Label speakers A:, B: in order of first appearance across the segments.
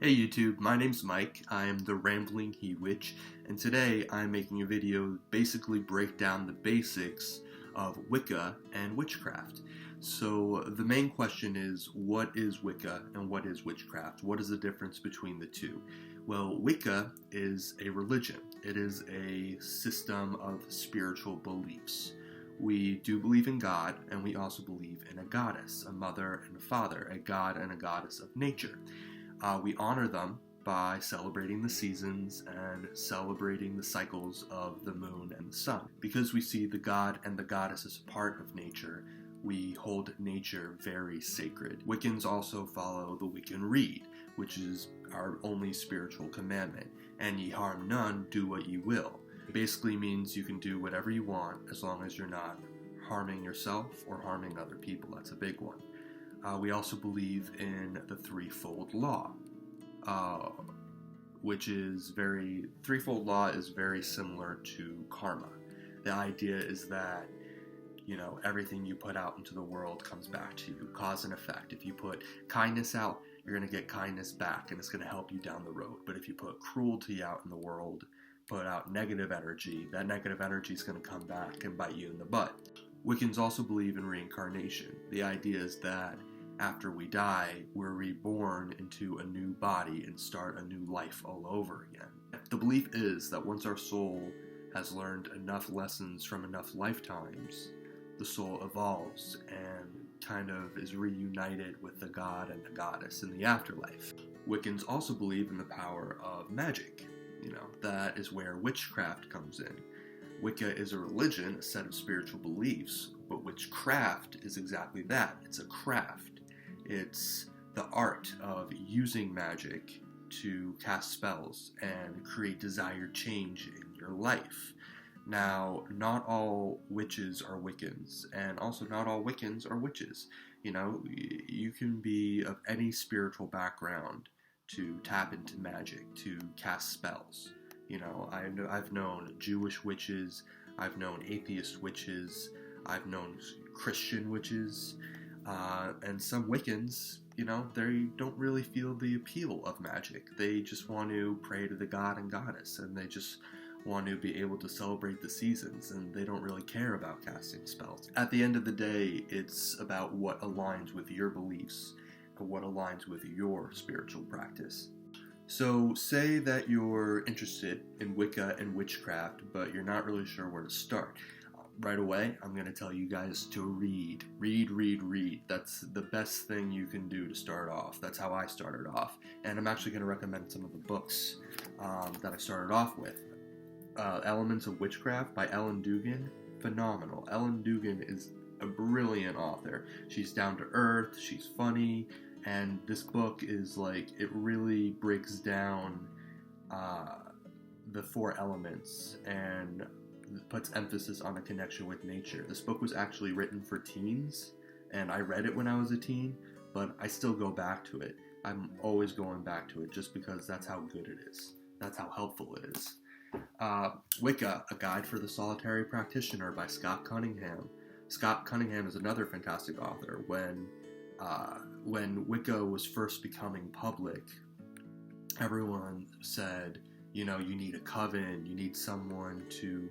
A: Hey YouTube, my name's Mike. I am the Rambling He Witch, and today I'm making a video basically break down the basics of Wicca and witchcraft. So the main question is, what is Wicca and what is witchcraft? What is the difference between the two? Well, Wicca is a religion. It is a system of spiritual beliefs. We do believe in God, and we also believe in a goddess, a mother and a father, a god and a goddess of nature. We honor them by celebrating the seasons and celebrating the cycles of the moon and the sun. Because we see the god and the goddess as a part of nature, we hold nature very sacred. Wiccans also follow the Wiccan Rede, which is our only spiritual commandment. And ye harm none, do what ye will. It basically means you can do whatever you want as long as you're not harming yourself or harming other people. That's a big one. We also believe in the threefold law, threefold law is very similar to karma. The idea is that, everything you put out into the world comes back to you, cause and effect. If you put kindness out, you're going to get kindness back, and it's going to help you down the road. But if you put cruelty out in the world, put out negative energy, that negative energy is going to come back and bite you in the butt. Wiccans also believe in reincarnation. The idea is that after we die, we're reborn into a new body and start a new life all over again. The belief is that once our soul has learned enough lessons from enough lifetimes, the soul evolves and kind of is reunited with the god and the goddess in the afterlife. Wiccans also believe in the power of magic. That is where witchcraft comes in. Wicca is a religion, a set of spiritual beliefs, but witchcraft is exactly that. It's a craft. It's the art of using magic to cast spells and create desired change in your life. Now, not all witches are Wiccans, and also not all Wiccans are witches. You can be of any spiritual background to tap into magic, to cast spells. I've known Jewish witches, I've known atheist witches, I've known Christian witches, and some Wiccans, they don't really feel the appeal of magic. They just want to pray to the god and goddess, and they just want to be able to celebrate the seasons, and they don't really care about casting spells. At the end of the day, it's about what aligns with your beliefs and what aligns with your spiritual practice. So say that you're interested in Wicca and witchcraft, but you're not really sure where to start. Right away, I'm going to tell you guys to read. Read. That's the best thing you can do to start off. That's how I started off. And I'm actually going to recommend some of the books that I started off with. Elements of Witchcraft by Ellen Dugan. Phenomenal. Ellen Dugan is a brilliant author. She's down to earth, she's funny, and this book is it really breaks down the four elements and puts emphasis on a connection with nature. This book was actually written for teens, and I read it when I was a teen, but I still go back to it. I'm always going back to it just because that's how good it is. That's how helpful it is. Wicca, A Guide for the Solitary Practitioner by Scott Cunningham. Scott Cunningham is another fantastic author. When Wicca was first becoming public, everyone said, you need a coven, you need someone to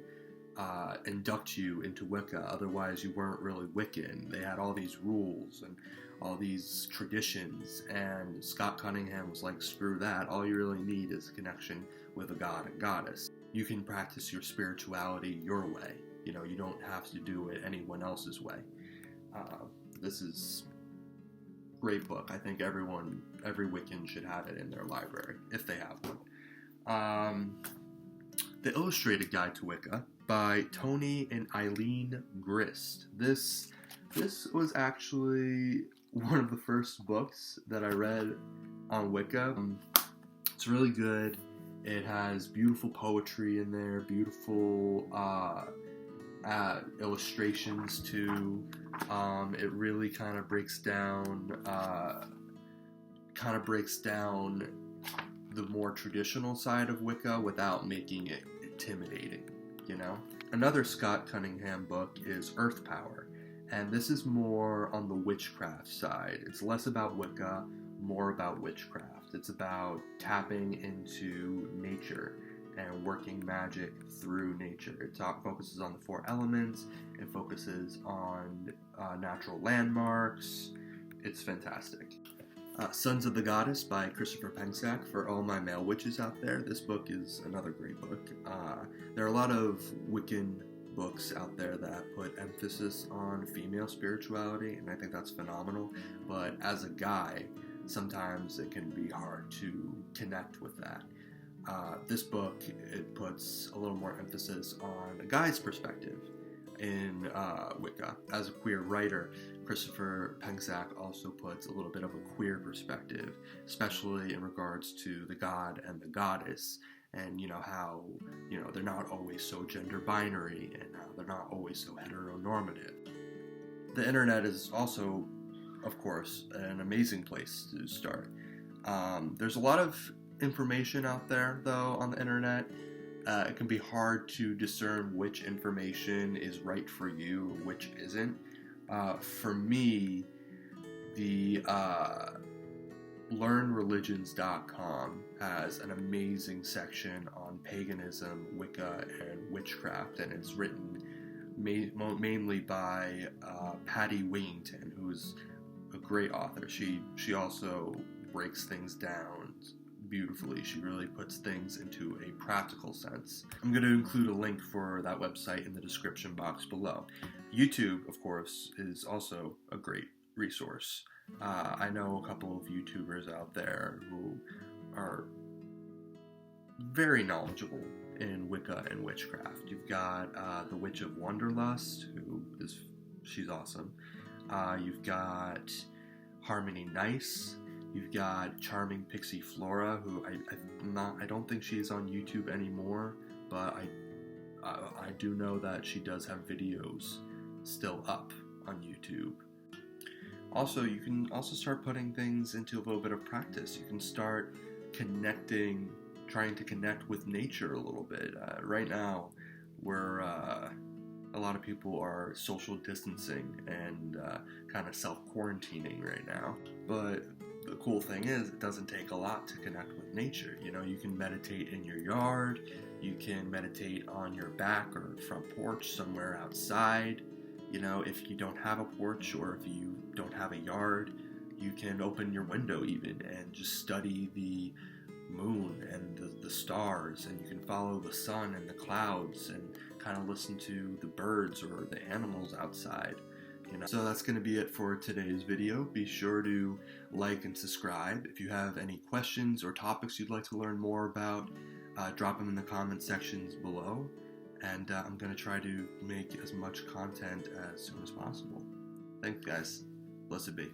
A: induct you into Wicca, otherwise you weren't really Wiccan. They had all these rules and all these traditions, and Scott Cunningham was like, screw that, all you really need is a connection with a god and goddess. You can practice your spirituality your way. You don't have to do it anyone else's way. This is a great book. I think every Wiccan should have it in their library, if they have one. The Illustrated Guide to Wicca by Tony and Eileen Grist. This was actually one of the first books that I read on Wicca. It's really good. It has beautiful poetry in there, beautiful illustrations too. It really kind of breaks down the more traditional side of Wicca without making it intimidating. Another Scott Cunningham book is Earth Power, and this is more on the witchcraft side. It's less about Wicca, more about witchcraft. Witchcraft. It's about tapping into nature and working magic through nature. It focuses on the 4 elements. It focuses on natural landmarks. It's fantastic. Sons of the Goddess by Christopher Penczak. For all my male witches out there, this book is another great book. There are a lot of Wiccan books out there that put emphasis on female spirituality, and I think that's phenomenal. But as a guy, sometimes it can be hard to connect with that. This book, it puts a little more emphasis on a guy's perspective in Wicca. As a queer writer, Christopher Penczak also puts a little bit of a queer perspective, especially in regards to the god and the goddess, and how they're not always so gender binary, and how they're not always so heteronormative. The internet is also, of course, an amazing place to start. There's a lot of information out there, though, on the internet. It can be hard to discern which information is right for you, which isn't. For me, the LearnReligions.com has an amazing section on paganism, Wicca, and witchcraft, and it's written mainly by Patty Wingington, who's a great author. She also breaks things down beautifully. She really puts things into a practical sense. I'm going to include a link for that website in the description box below. YouTube, of course, is also a great resource. I know a couple of YouTubers out there who are very knowledgeable in Wicca and witchcraft. You've got the Witch of Wanderlust, she's awesome. You've got Harmony Nice. You've got Charming Pixie Flora, who I don't think she's on YouTube anymore, but I do know that she does have videos still up on YouTube. Also, you can also start putting things into a little bit of practice. You can start trying to connect with nature a little bit. Right now, a lot of people are social distancing and kind of self-quarantining right now. But the cool thing is, it doesn't take a lot to connect with nature. You can meditate in your yard. You can meditate on your back or front porch somewhere outside. If you don't have a porch or if you don't have a yard, you can open your window even and just study the moon and the stars, and you can follow the sun and the clouds and kind of listen to the birds or the animals outside. So that's going to be it for today's video. Be sure to like and subscribe. If you have any questions or topics you'd like to learn more about, drop them in the comment sections below. And I'm going to try to make as much content as soon as possible. Thanks, guys. Blessed be.